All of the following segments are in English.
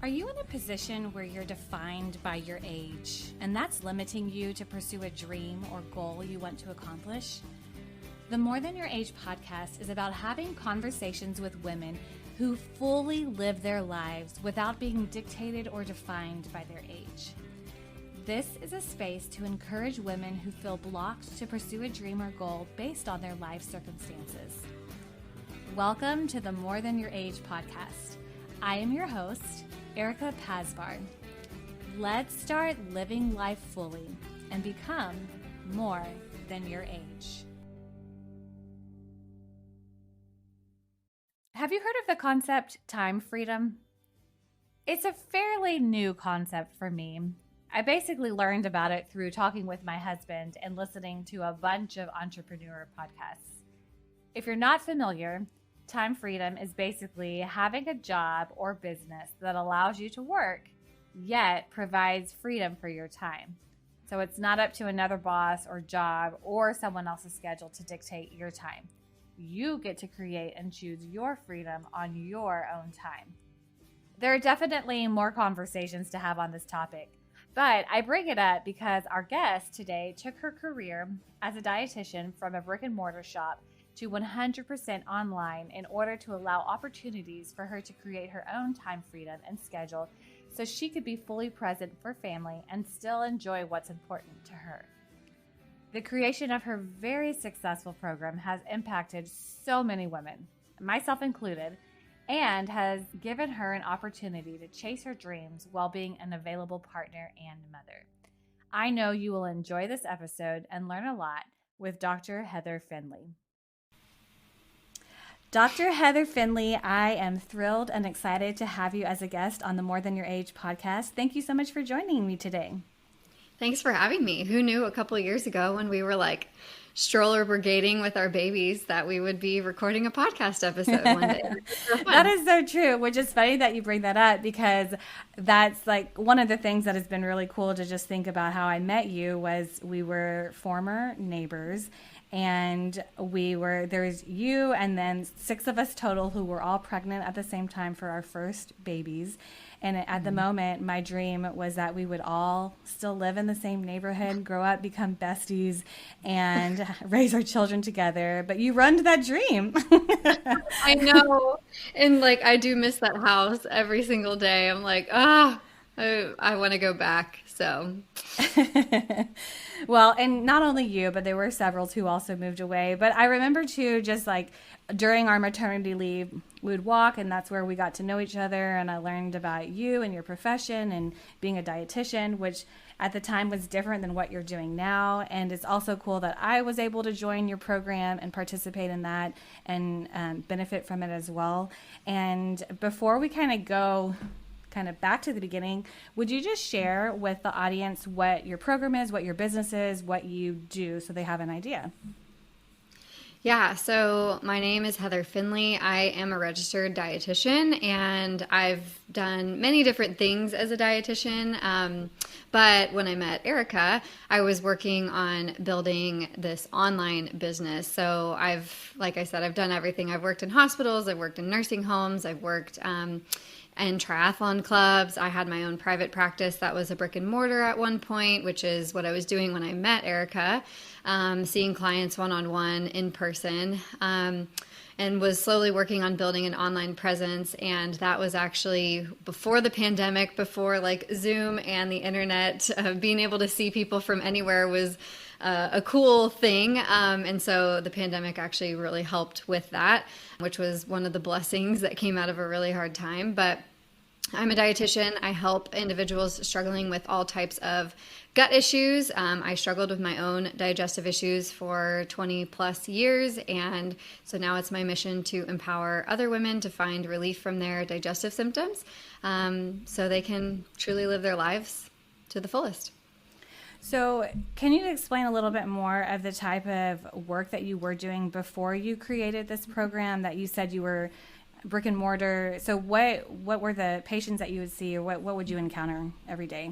Are you in a position where you're defined by your age, and that's limiting you to pursue a dream or goal you want to accomplish? The More Than Your Age podcast is about having conversations with women who fully live their lives without being dictated or defined by their age. This is a space to encourage women who feel blocked to pursue a dream or goal based on their life circumstances. Welcome to the More Than Your Age podcast. I am your host, Erica Pasvar. Let's start living life fully and become more than your age. Have you heard of the concept time freedom? It's a fairly new concept for me. I basically learned about it through talking with my husband and listening to a bunch of entrepreneur podcasts. If you're not familiar, time freedom is basically having a job or business that allows you to work, yet provides freedom for your time. So it's not up to another boss or job or someone else's schedule to dictate your time. You get to create and choose your freedom on your own time. There are definitely more conversations to have on this topic, but I bring it up because our guest today took her career as a dietitian from a brick and mortar shop to 100% online in order to allow opportunities for her to create her own time freedom and schedule so she could be fully present for family and still enjoy what's important to her. The creation of her very successful program has impacted so many women, myself included, and has given her an opportunity to chase her dreams while being an available partner and mother. I know you will enjoy this episode and learn a lot with Dr. Heather Finley. Dr. Heather Finley, I am thrilled and excited to have you as a guest on the More Than Your Age podcast. Thank you so much for joining me today. Thanks for having me. Who knew a couple of years ago when we were like stroller brigading with our babies that we would be recording a podcast episode one day. That is so true, which is funny that you bring that up because that's like one of the things that has been really cool to just think about how I met you was we were former neighbors. And there was you and then 6 of us total who were all pregnant at the same time for our first babies. And at the moment, my dream was that we would all still live in the same neighborhood, grow up, become besties, and raise our children together. But you ruined that dream. I know. And like, I do miss that house every single day. I'm like, I want to go back. So. Well, and not only you, but there were several who also moved away. But I remember too, just like during our maternity leave, we would walk and that's where we got to know each other. And I learned about you and your profession and being a dietitian, which at the time was different than what you're doing now. And it's also cool that I was able to join your program and participate in that and benefit from it as well. And before we kind of go back to the beginning, would you just share with the audience what your program is, what your business is, what you do so they have an idea? Yeah, so my name is Heather Finley. I am a registered dietitian and I've done many different things as a dietitian. But when I met Erica, I was working on building this online business. So like I said, I've done everything. I've worked in hospitals, I've worked in nursing homes, I've worked and triathlon clubs. I had my own private practice that was a brick and mortar at one point, which is what I was doing when I met Erica, seeing clients one-on-one in person, and was slowly working on building an online presence. And that was actually before the pandemic, before like Zoom and the internet. Being able to see people from anywhere was a cool thing. And so the pandemic actually really helped with that, which was one of the blessings that came out of a really hard time. But I'm a dietitian. I help individuals struggling with all types of gut issues. I struggled with my own digestive issues for 20 plus years. And so now it's my mission to empower other women to find relief from their digestive symptoms so they can truly live their lives to the fullest. So can you explain a little bit more of the type of work that you were doing before you created this program that you said you were brick and mortar? So what were the patients that you would see, or what would you encounter every day?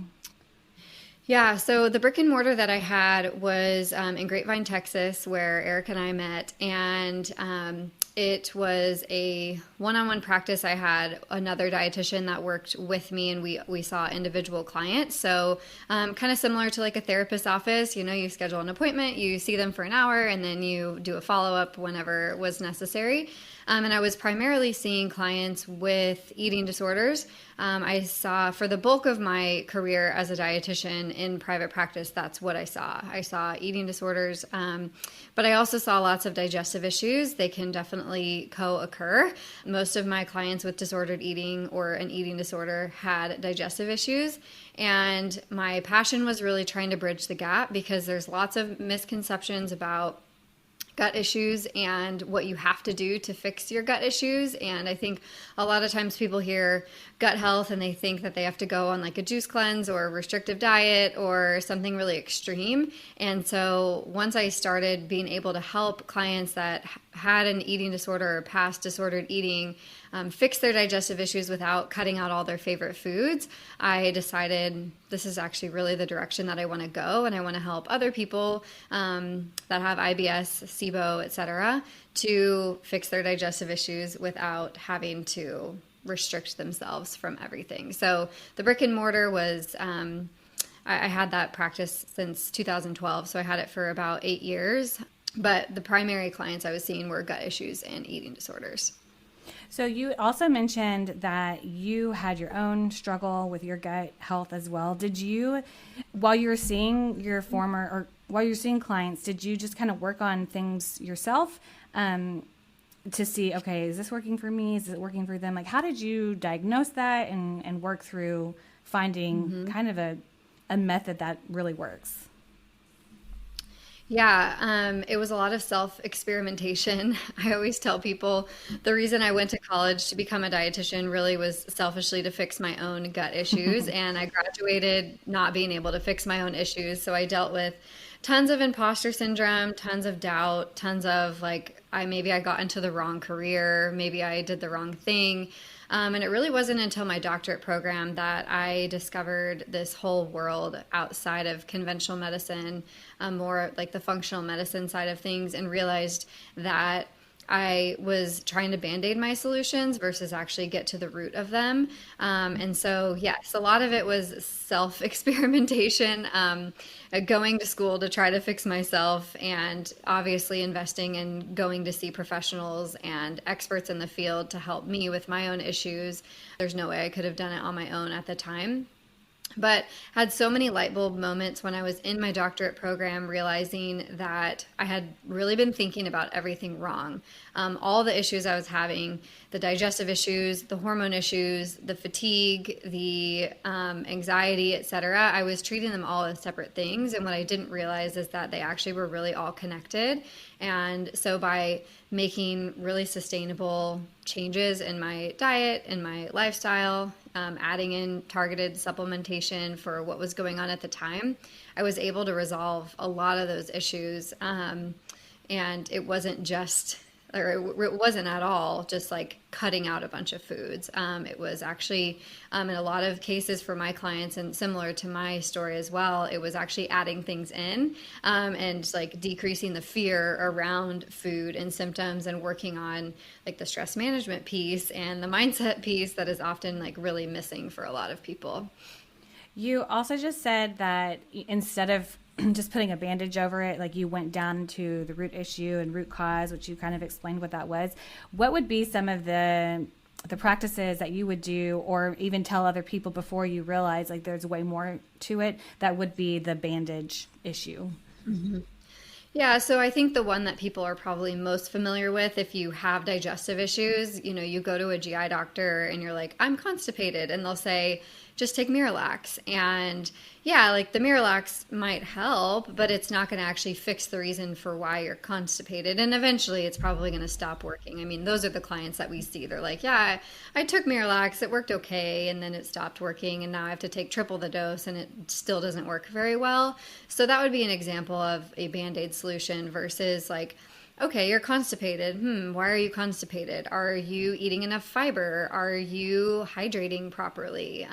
Yeah, so the brick and mortar that I had was in Grapevine, Texas, where Eric and I met. And it was a one-on-one practice. I had another dietitian that worked with me, and we saw individual clients. So kind of similar to like a therapist's office, you schedule an appointment, you see them for an hour, and then you do a follow-up whenever was necessary. And I was primarily seeing clients with eating disorders. I saw, for the bulk of my career as a dietitian in private practice, that's what I saw. I saw eating disorders, but I also saw lots of digestive issues. They can definitely co-occur. Most of my clients with disordered eating or an eating disorder had digestive issues. And my passion was really trying to bridge the gap, because there's lots of misconceptions about gut issues and what you have to do to fix your gut issues. And I think a lot of times people hear gut health and they think that they have to go on like a juice cleanse or a restrictive diet or something really extreme. And so once I started being able to help clients that had an eating disorder or past disordered eating fix their digestive issues without cutting out all their favorite foods, I decided this is actually really the direction that I want to go, and I want to help other people that have IBS, SIBO, etc., to fix their digestive issues without having to restrict themselves from everything. So the brick and mortar was, I had that practice since 2012, so I had it for about 8 years, but the primary clients I was seeing were gut issues and eating disorders. So you also mentioned that you had your own struggle with your gut health as well. Did you, while you were seeing while you're seeing clients, did you just kind of work on things yourself to see, okay, is this working for me? Is it working for them? Like, how did you diagnose that and work through finding kind of a method that really works? Yeah, it was a lot of self-experimentation. I always tell people the reason I went to college to become a dietitian really was selfishly to fix my own gut issues. And I graduated not being able to fix my own issues. So I dealt with tons of imposter syndrome, tons of doubt, tons of like, maybe I got into the wrong career, maybe I did the wrong thing. And it really wasn't until my doctorate program that I discovered this whole world outside of conventional medicine, more like the functional medicine side of things, and realized that I was trying to band-aid my solutions versus actually get to the root of them. And so, yes, a lot of it was self-experimentation, going to school to try to fix myself, and obviously investing in going to see professionals and experts in the field to help me with my own issues. There's no way I could have done it on my own at the time. But had so many light bulb moments when I was in my doctorate program, realizing that I had really been thinking about everything wrong. All the issues I was having, the digestive issues, the hormone issues, the fatigue, the anxiety, etc., I was treating them all as separate things. And what I didn't realize is that they actually were really all connected. And so by making really sustainable changes in my diet and my lifestyle, adding in targeted supplementation for what was going on at the time, I was able to resolve a lot of those issues. And it wasn't just, or it wasn't at all just like cutting out a bunch of foods. It was actually, in a lot of cases for my clients, and similar to my story as well, it was actually adding things in, and like decreasing the fear around food and symptoms, and working on like the stress management piece and the mindset piece that is often like really missing for a lot of people. You also just said that instead of just putting a bandage over it, like you went down to the root issue and root cause, which you kind of explained what that was. What would be some of the practices that you would do, or even tell other people before you realize like there's way more to it, that would be the bandage issue? Mm-hmm. Yeah, so I think the one that people are probably most familiar with, if you have digestive issues, you go to a GI doctor and you're like, I'm constipated, and they'll say, just take Miralax. And yeah, like the Miralax might help, but it's not going to actually fix the reason for why you're constipated. And eventually it's probably going to stop working. I mean, those are the clients that we see. They're like, yeah, I took Miralax, it worked okay, and then it stopped working, and now I have to take triple the dose and it still doesn't work very well. So that would be an example of a Band-Aid solution versus like, okay, you're constipated. Why are you constipated? Are you eating enough fiber? Are you hydrating properly?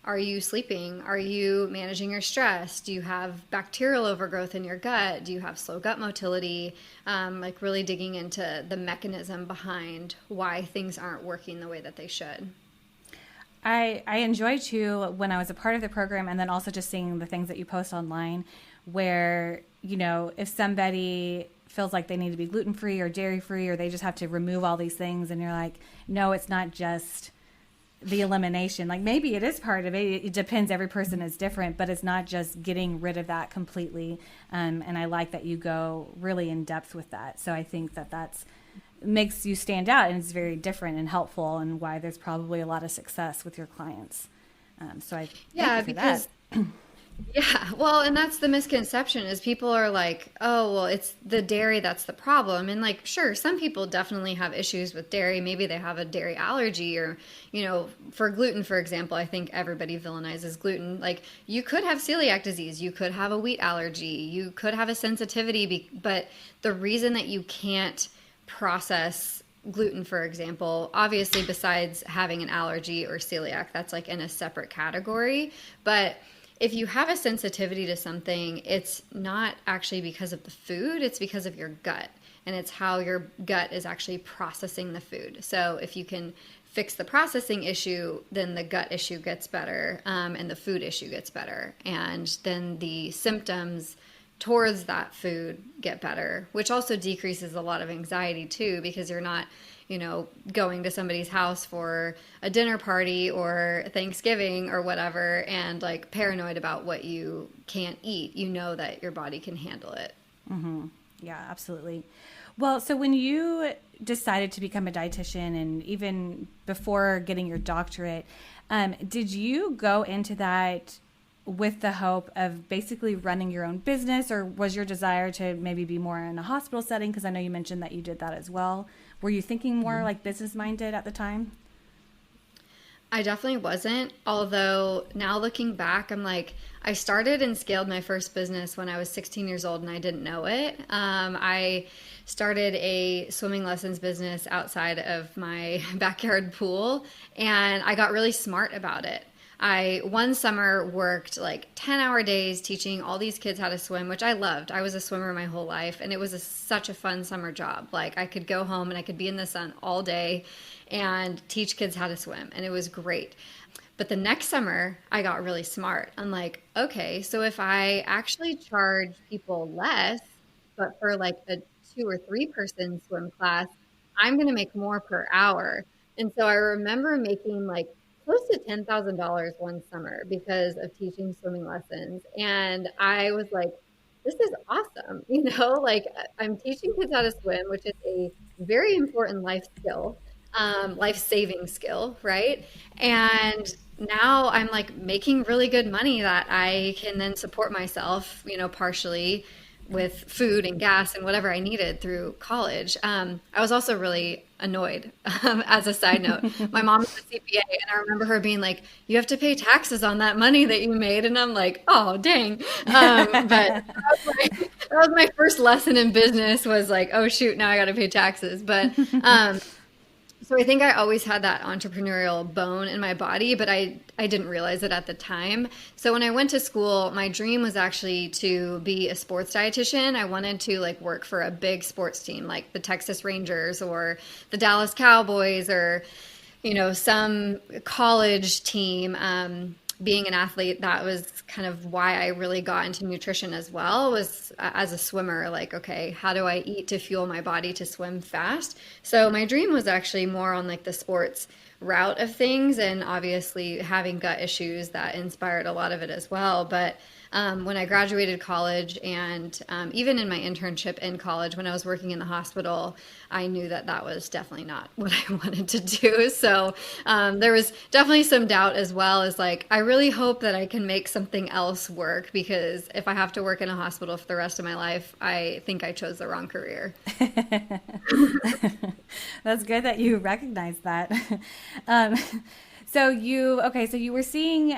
Are you sleeping? Are you managing your stress? Do you have bacterial overgrowth in your gut? Do you have slow gut motility? Like really digging into the mechanism behind why things aren't working the way that they should. I enjoy too when I was a part of the program, and then also just seeing the things that you post online where, if somebody feels like they need to be gluten free or dairy free, or they just have to remove all these things, and you're like, no, it's not just the elimination. Like maybe it is part of it. It depends. Every person is different, but it's not just getting rid of that completely. And I like that you go really in depth with that. So I think that that's makes you stand out, and it's very different and helpful, and why there's probably a lot of success with your clients. So I thank you for Because that. yeah, well, and that's the misconception is people are like, oh, well, it's the dairy that's the problem. And like, sure, some people definitely have issues with dairy. Maybe they have a dairy allergy or, for gluten, for example, I think everybody villainizes gluten. Like you could have celiac disease, you could have a wheat allergy, you could have a sensitivity, but the reason that you can't process gluten, for example, obviously besides having an allergy or celiac, that's like in a separate category. But if you have a sensitivity to something, it's not actually because of the food, it's because of your gut. And it's how your gut is actually processing the food. So if you can fix the processing issue, then the gut issue gets better, and the food issue gets better. And then the symptoms towards that food get better, which also decreases a lot of anxiety too, because you're not going to somebody's house for a dinner party or Thanksgiving or whatever and like paranoid about what you can't eat. You know that your body can handle it. Mm-hmm. Yeah, absolutely. Well, so when you decided to become a dietitian, and even before getting your doctorate, did you go into that with the hope of basically running your own business, or was your desire to maybe be more in a hospital setting? Because I know you mentioned that you did that as well. Were you thinking more like business minded at the time? I definitely wasn't. Although now looking back, I'm like, I started and scaled my first business when I was 16 years old and I didn't know it. I started a swimming lessons business outside of my backyard pool, and I got really smart about it. I one summer worked like 10-hour days teaching all these kids how to swim, which I loved. I was a swimmer my whole life, and it was such a fun summer job. Like I could go home and I could be in the sun all day and teach kids how to swim, and it was great. But the next summer, I got really smart. I'm like, okay, so if I actually charge people less, but for like a 2 or 3 person swim class, I'm going to make more per hour. And so I remember making like close to $10,000 one summer because of teaching swimming lessons. And I was like, this is awesome. Like I'm teaching kids how to swim, which is a very important life skill, life-saving skill, right? And now I'm like making really good money that I can then support myself, partially with food and gas and whatever I needed through college. I was also really annoyed, as a side note. My mom was a CPA, and I remember her being like, "You have to pay taxes on that money that you made," and I'm like, "Oh, dang!" But that was my first lesson in business. Was like, "Oh shoot, now I got to pay taxes." But so I think I always had that entrepreneurial bone in my body, but I didn't realize it at the time. So when I went to school, my dream was actually to be a sports dietitian. I wanted to like work for a big sports team like the Texas Rangers or the Dallas Cowboys or, some college team. Being an athlete, that was kind of why I really got into nutrition as well, was as a swimmer, like, okay, how do I eat to fuel my body to swim fast? So my dream was actually more on like the sports route of things, and obviously having gut issues that inspired a lot of it as well. But when I graduated college and even in my internship in college, when I was working in the hospital, I knew that that was definitely not what I wanted to do. So there was definitely some doubt as well as like, I really hope that I can make something else work, because if I have to work in a hospital for the rest of my life, I think I chose the wrong career. That's good that you recognize that. Um, so you were seeing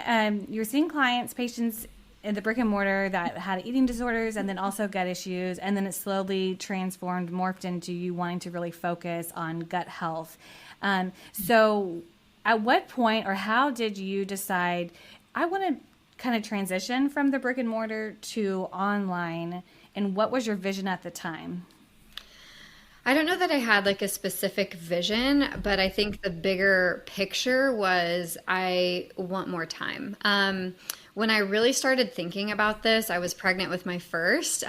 clients, patients in the brick and mortar that had eating disorders and then also gut issues, and then it slowly morphed into you wanting to really focus on gut health. So At what point or how did you decide I want to kind of transition from the brick and mortar to online? And what was your vision at the time? I don't know that I had like a specific vision, but I think the bigger picture was I want more time. When I really started thinking about this, I was pregnant with my first,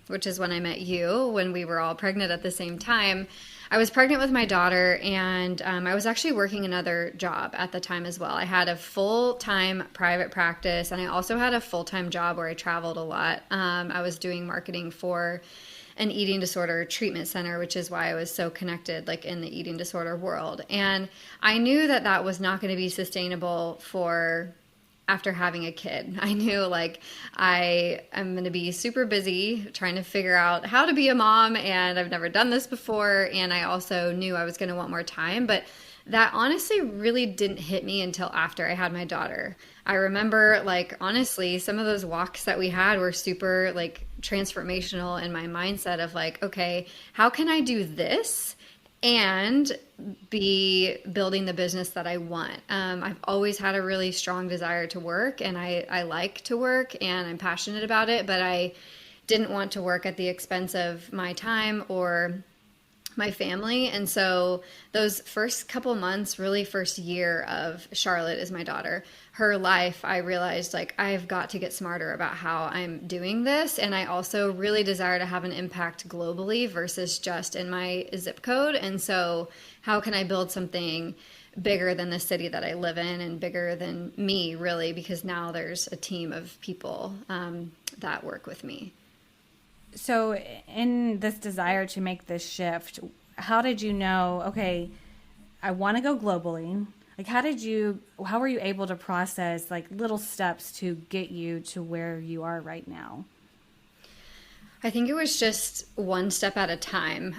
which is when I met you, when we were all pregnant at the same time. I was pregnant with my daughter, and I was actually working another job at the time as well. I had a full-time private practice, and I also had a full-time job where I traveled a lot. I was doing marketing for an eating disorder treatment center, which is why I was so connected, like in the eating disorder world. And I knew that that was not going to be sustainable for after having a kid. I knew like I am going to be super busy trying to figure out how to be a mom, and I've never done this before. And I also knew I was going to want more time, but that honestly really didn't hit me until after I had my daughter. I remember, like, honestly, some of those walks that we had were super, like, transformational in my mindset of, like, okay, how can I do this and be building the business that I want? I've always had a really strong desire to work, and I like to work, and I'm passionate about it, but I didn't want to work at the expense of my time or my family. And so those first couple months, really first year of Charlotte is my daughter, her life, I realized like I've got to get smarter about how I'm doing this. And I also really desire to have an impact globally versus just in my zip code. And so how can I build something bigger than the city that I live in and bigger than me, really, because now there's a team of people that work with me. So, in this desire to make this shift, how did you know, okay, I want to go globally? Like, how were you able to process like little steps to get you to where you are right now? I think it was just one step at a time.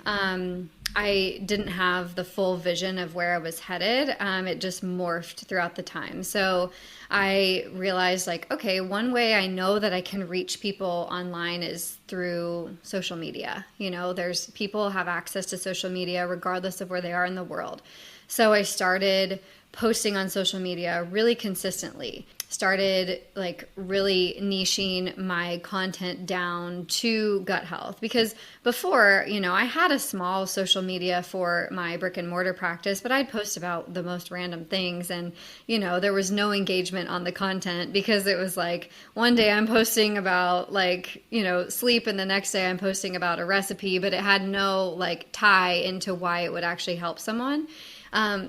I didn't have the full vision of where I was headed. It just morphed throughout the time. So I realized, like, okay, one way I know that I can reach people online is through social media. You know, there's people have access to social media regardless of where they are in the world. So I started posting on social media really consistently. Started like really niching my content down to gut health, because before, you know, I had a small social media for my brick and mortar practice, but I'd post about the most random things, and you know, there was no engagement on the content because it was like one day I'm posting about like, you know, sleep, and the next day I'm posting about a recipe, but it had no like tie into why it would actually help someone.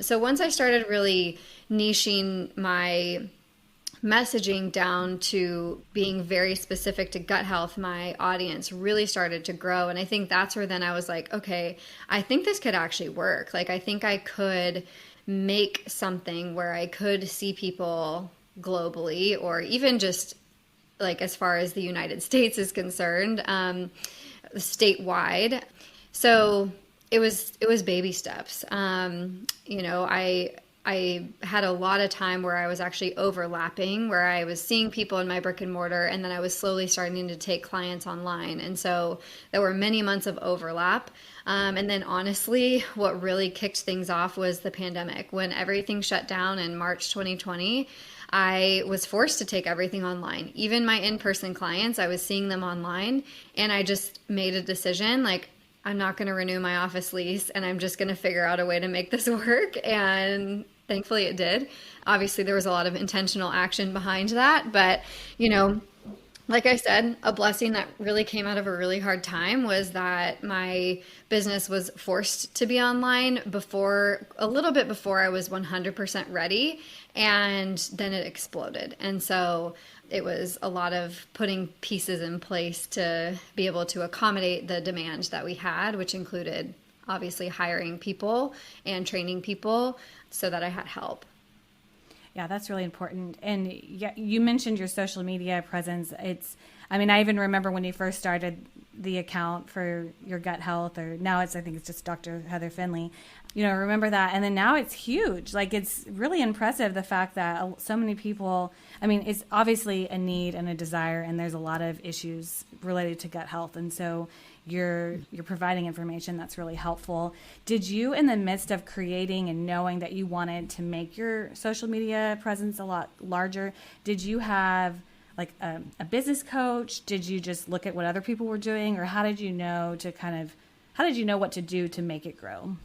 So once I started really niching my messaging down to being very specific to gut health, my audience really started to grow. And I think that's where then I was like, okay, I think this could actually work. Like, I think I could make something where I could see people globally, or even just like as far as the United States is concerned, statewide. So it was baby steps. You know, I had a lot of time where I was actually overlapping, where I was seeing people in my brick and mortar, and then I was slowly starting to take clients online. And so there were many months of overlap. And then honestly, what really kicked things off was the pandemic. When everything shut down in March 2020, I was forced to take everything online. Even my in-person clients, I was seeing them online, and I just made a decision, like, I'm not going to renew my office lease, and I'm just going to figure out a way to make this work. And thankfully it did. Obviously, there was a lot of intentional action behind that. But, you know, like I said, a blessing that really came out of a really hard time was that my business was forced to be online a little bit before I was 100% ready. And then it exploded. And so it was a lot of putting pieces in place to be able to accommodate the demand that we had, which included obviously hiring people and training people so that I had help. Yeah, that's really important. And yeah, you mentioned your social media presence. I mean, I even remember when you first started the account for your gut health, or now I think it's just Dr. Heather Finley. You know, remember that. And then now it's huge. Like, it's really impressive, the fact that so many people, I mean, it's obviously a need and a desire, and there's a lot of issues related to gut health. And so you're providing information that's really helpful. Did you, in the midst of creating and knowing that you wanted to make your social media presence a lot larger, did you have like a business coach? Did you just look at what other people were doing, or how did you know what to do to make it grow?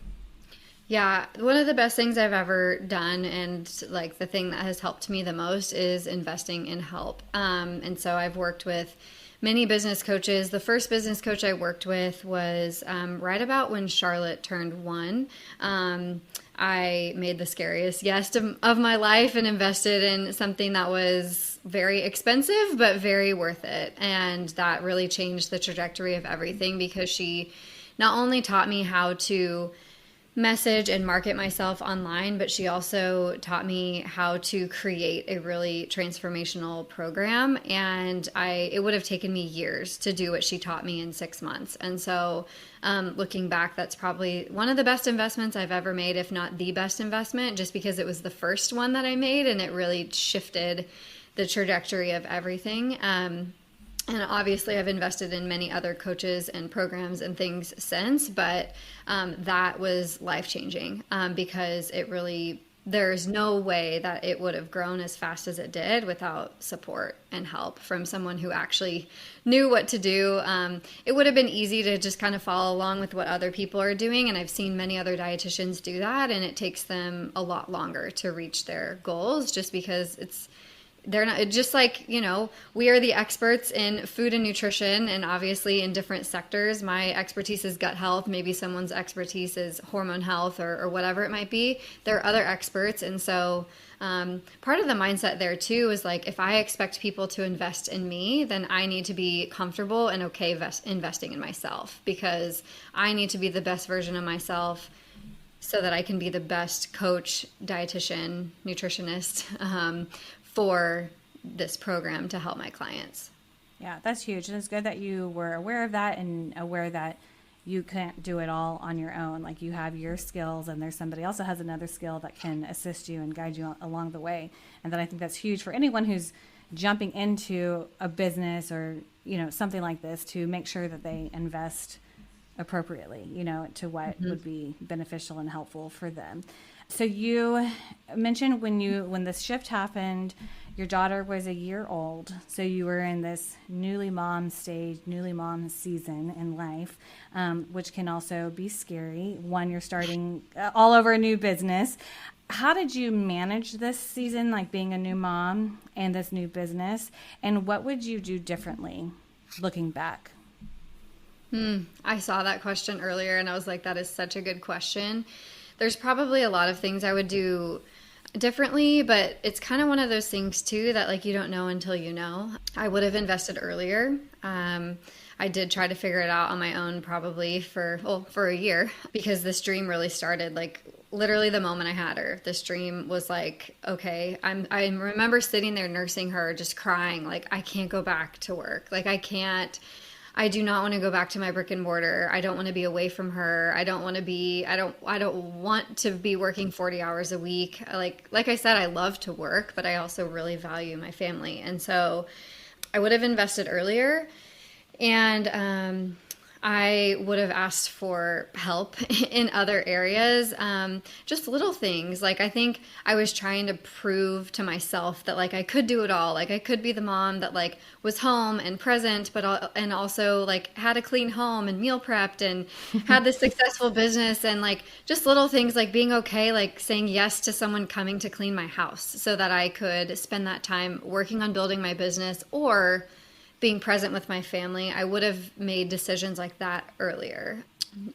Yeah, one of the best things I've ever done, and like the thing that has helped me the most, is investing in help. And so I've worked with many business coaches. The first business coach I worked with was right about when Charlotte turned 1. I made the scariest yes of my life and invested in something that was very expensive, but very worth it. And that really changed the trajectory of everything, because she not only taught me how to message and market myself online, but she also taught me how to create a really transformational program. And it would have taken me years to do what she taught me in 6 months. And so looking back, that's probably one of the best investments I've ever made, if not the best investment, just because it was the first one that I made, and it really shifted the trajectory of everything. And obviously, I've invested in many other coaches and programs and things since, but that was life-changing, because there's no way that it would have grown as fast as it did without support and help from someone who actually knew what to do. It would have been easy to just kind of follow along with what other people are doing, and I've seen many other dietitians do that, and it takes them a lot longer to reach their goals, just because they're not, just like, we are the experts in food and nutrition, and obviously in different sectors. My expertise is gut health. Maybe someone's expertise is hormone health, or whatever it might be. There are other experts. And so part of the mindset there too is like, if I expect people to invest in me, then I need to be comfortable and okay investing in myself, because I need to be the best version of myself so that I can be the best coach, dietitian, nutritionist, for this program to help my clients. Yeah, that's huge. And it's good that you were aware of that, and aware that you can't do it all on your own. Like, you have your skills, and there's somebody else that has another skill that can assist you and guide you along the way. And then I think that's huge for anyone who's jumping into a business or, something like this, to make sure that they invest appropriately, to what would be beneficial and helpful for them. So you mentioned when this shift happened, your daughter was a year old. So you were in this newly mom season in life, which can also be scary. One, you're starting all over a new business. How did you manage this season, like being a new mom and this new business? And what would you do differently looking back? I saw that question earlier, and I was like, that is such a good question. There's probably a lot of things I would do differently, but it's kind of one of those things too that, like, you don't know until you know. I would have invested earlier. I did try to figure it out on my own, probably for a year, because this dream really started like literally the moment I had her. This dream was like, okay, I remember sitting there nursing her, just crying, like, I can't go back to work. Like, I do not want to go back to my brick and mortar. I don't want to be away from her. I don't want to be working 40 hours a week. Like I said, I love to work, but I also really value my family. And so I would have invested earlier, and I would have asked for help in other areas, just little things. Like, I think I was trying to prove to myself that, like, I could do it all. Like, I could be the mom that, like, was home and present, and also, like, had a clean home and meal prepped and had this successful business, and, like, just little things, like being okay, like saying yes to someone coming to clean my house so that I could spend that time working on building my business or being present with my family. I would have made decisions like that earlier.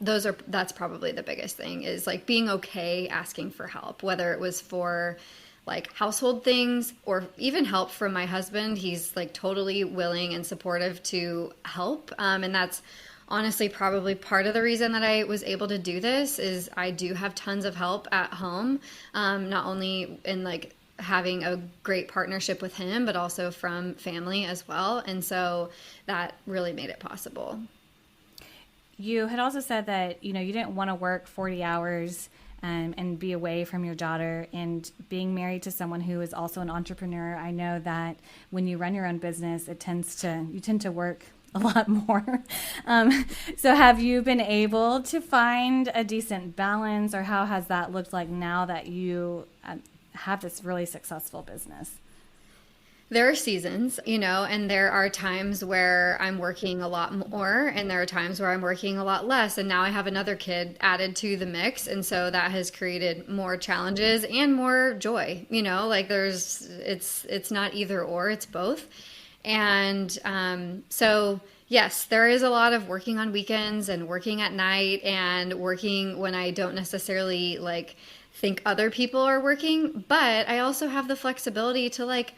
That's probably the biggest thing, is like being okay asking for help, whether it was for like household things or even help from my husband. He's like totally willing and supportive to help. And that's honestly probably part of the reason that I was able to do this, is I do have tons of help at home, not only in like having a great partnership with him, but also from family as well. And so that really made it possible. You had also said that, you didn't want to work 40 hours and be away from your daughter, and being married to someone who is also an entrepreneur. I know that when you run your own business, you tend to work a lot more. So have you been able to find a decent balance, or how has that looked like now that you have this really successful business? There are seasons, and there are times where I'm working a lot more, and there are times where I'm working a lot less. And now I have another kid added to the mix. And so that has created more challenges and more joy, like it's not either or, it's both. And so, yes, there is a lot of working on weekends and working at night and working when I don't necessarily like think other people are working. But I also have the flexibility to like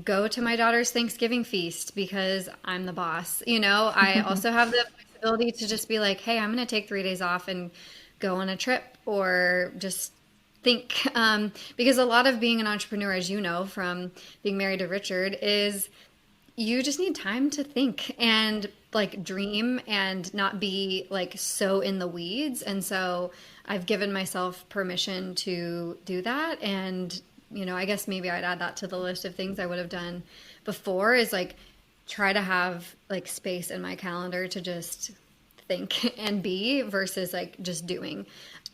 go to my daughter's Thanksgiving feast because I'm the boss. I also have the flexibility to just be like, hey, I'm going to take 3 days off and go on a trip or just think. Because a lot of being an entrepreneur, as you know, from being married to Richard, is you just need time to think and like dream and not be like so in the weeds. And so I've given myself permission to do that. And I guess maybe I'd add that to the list of things I would have done before is like try to have like space in my calendar to just think and be versus like just doing.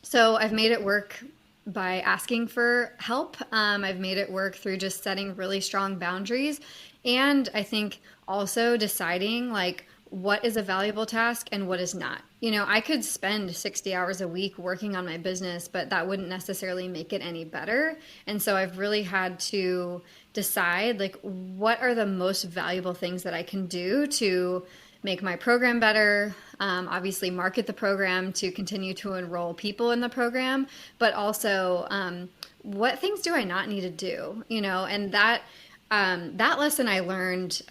So I've made it work by asking for help. I've made it work through just setting really strong boundaries. And I think also deciding like what is a valuable task and what is not. I could spend 60 hours a week working on my business, but that wouldn't necessarily make it any better. And so I've really had to decide like what are the most valuable things that I can do to make my program better, obviously market the program to continue to enroll people in the program, but also what things do I not need to do, and that lesson I learned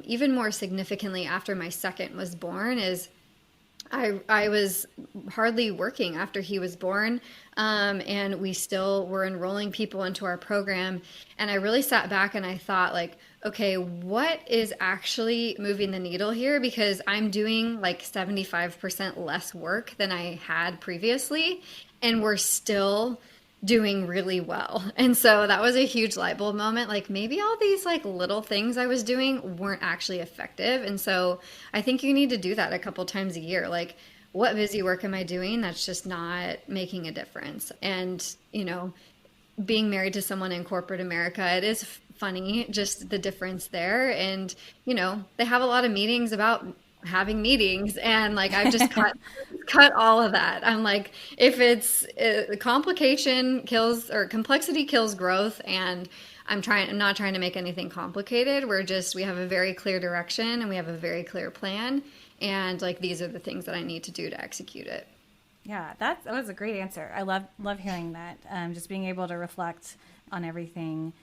even more significantly after my second was born is I was hardly working after he was born, and we still were enrolling people into our program. And I really sat back and I thought like, okay, what is actually moving the needle here? Because I'm doing like 75% less work than I had previously, and we're still doing really well. And so that was a huge light bulb moment. Like maybe all these like little things I was doing weren't actually effective. And so I think you need to do that a couple times a year. Like what busy work am I doing that's just not making a difference? And, being married to someone in corporate America, it is funny, just the difference there. And, they have a lot of meetings about having meetings, and like I've just cut all of that. I'm like, if it's complication kills or complexity kills growth, and I'm not trying to make anything complicated. We have a very clear direction and we have a very clear plan, and like these are the things that I need to do to execute it. Yeah, that was a great answer. I love hearing that. Just being able to reflect on everything.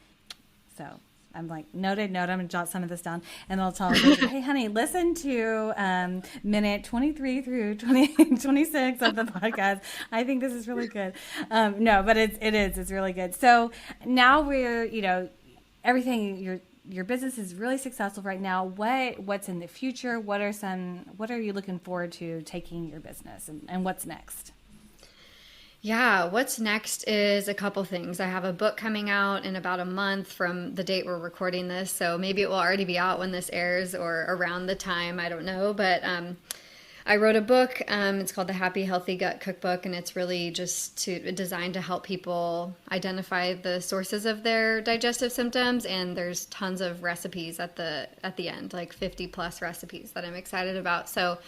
So I'm like, noted, I'm going to jot some of this down. And I'll tell her, hey, honey, listen to minute 23 through 26 of the podcast. I think this is really good. No, but it's really good. So now we're, everything, your business is really successful right now. What's in the future? What are you looking forward to taking your business, and what's next? Yeah, what's next is a couple things. I have a book coming out in about a month from the date we're recording this, so maybe it will already be out when this airs or around the time, I don't know. But I wrote a book. It's called The Happy Healthy Gut Cookbook, and it's really just designed to help people identify the sources of their digestive symptoms. And there's tons of recipes at the end, like 50 plus recipes that I'm excited about. So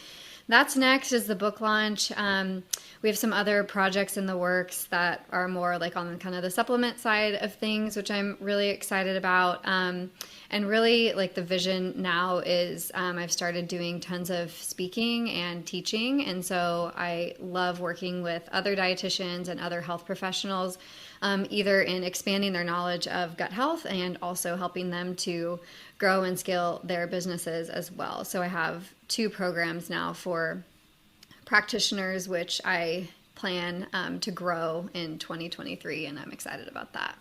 that's next is the book launch. We have some other projects in the works that are more like on kind of the supplement side of things, which I'm really excited about. And really like the vision now is I've started doing tons of speaking and teaching. And so I love working with other dietitians and other health professionals, either in expanding their knowledge of gut health and also helping them to grow and scale their businesses as well. So I have 2 programs now for practitioners, which I plan to grow in 2023, and I'm excited about that.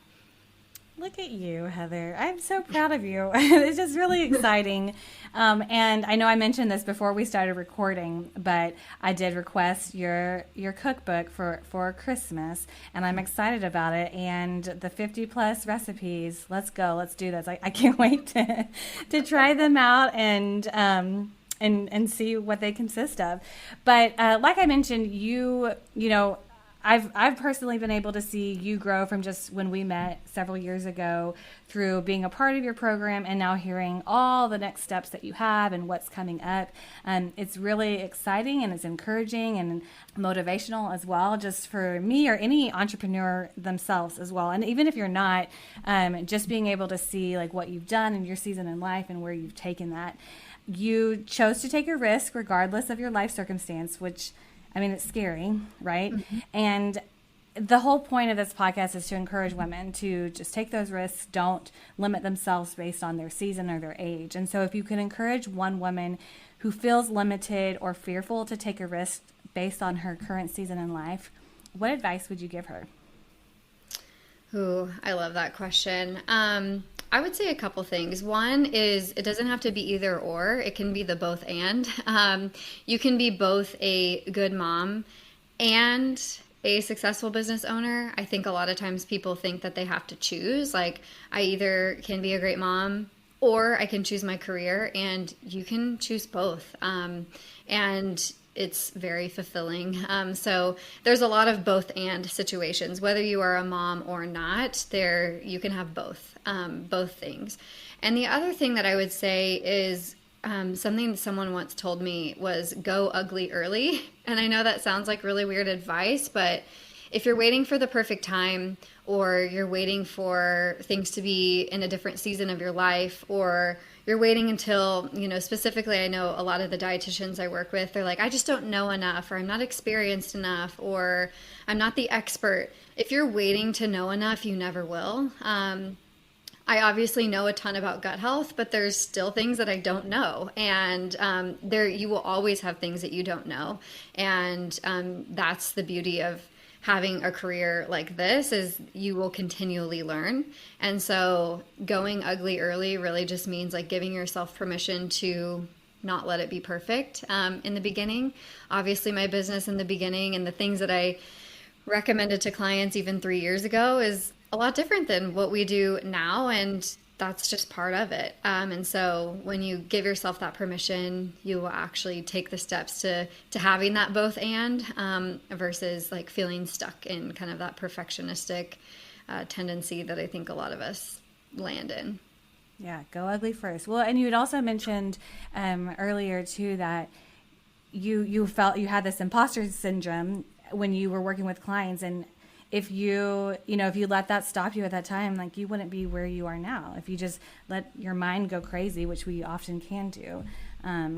Look at you, Heather. I'm so proud of you. It's just really exciting. And I know I mentioned this before we started recording, but I did request your cookbook for Christmas, and I'm excited about it. And the 50 plus recipes, let's go. Let's do this. I can't wait to try them out and and see what they consist of. But like I mentioned, you know, I've personally been able to see you grow from just when we met several years ago through being a part of your program and now hearing all the next steps that you have and what's coming up. It's really exciting and it's encouraging and motivational as well, just for me or any entrepreneur themselves as well. And even if you're not, just being able to see like what you've done in your season in life and where you've taken that. You chose to take a risk regardless of your life circumstance, which, I mean, it's scary, right? Mm-hmm. And the whole point of this podcast is to encourage women to just take those risks, don't limit themselves based on their season or their age. And so if you can encourage one woman who feels limited or fearful to take a risk based on her current season in life, what advice would you give her? Ooh, I love that question. I would say a couple things. One is it doesn't have to be either or. It can be the both and. You can be both a good mom and a successful business owner. I think a lot of times people think that they have to choose. Like, I either can be a great mom or I can choose my career, and you can choose both. And it's very fulfilling. So there's a lot of both and situations. Whether you are a mom or not, you can have both things. And the other thing that I would say is something that someone once told me was go ugly early. And I know that sounds like really weird advice, but if you're waiting for the perfect time, or you're waiting for things to be in a different season of your life, or you're waiting until, specifically, I know a lot of the dietitians I work with, they're like, I just don't know enough, or I'm not experienced enough, or I'm not the expert. If you're waiting to know enough, you never will. I obviously know a ton about gut health, but there's still things that I don't know. And you will always have things that you don't know. And that's the beauty of having a career like this, is you will continually learn. And so going ugly early really just means like giving yourself permission to not let it be perfect in the beginning. Obviously, my business in the beginning and the things that I recommended to clients even 3 years ago is a lot different than what we do now, and that's just part of it. And so when you give yourself that permission, you will actually take the steps to having that both and versus like feeling stuck in kind of that perfectionistic tendency that I think a lot of us land in. Yeah, go ugly first. Well, and you had also mentioned earlier too that you felt you had this imposter syndrome when you were working with clients, and if you let that stop you at that time, like you wouldn't be where you are now if you just let your mind go crazy, which we often can do.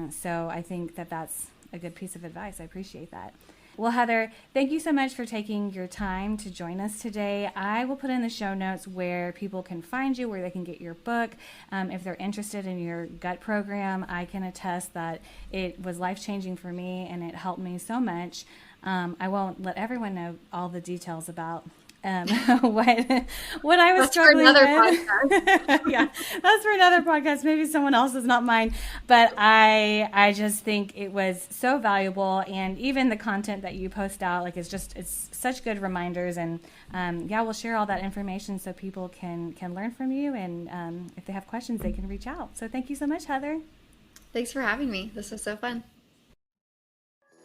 So I think that that's a good piece of advice. I appreciate that. Well, Heather, thank you so much for taking your time to join us today. I will put in the show notes where people can find you, where they can get your book. If they're interested in your gut program, I can attest that it was life-changing for me and it helped me so much. I won't let everyone know all the details about what I was struggling with. Yeah, that's for another podcast. Maybe someone else's, not mine. But I just think it was so valuable, and even the content that you post out, like it's such good reminders. And we'll share all that information so people can learn from you, and if they have questions, they can reach out. So thank you so much, Heather. Thanks for having me. This was so fun.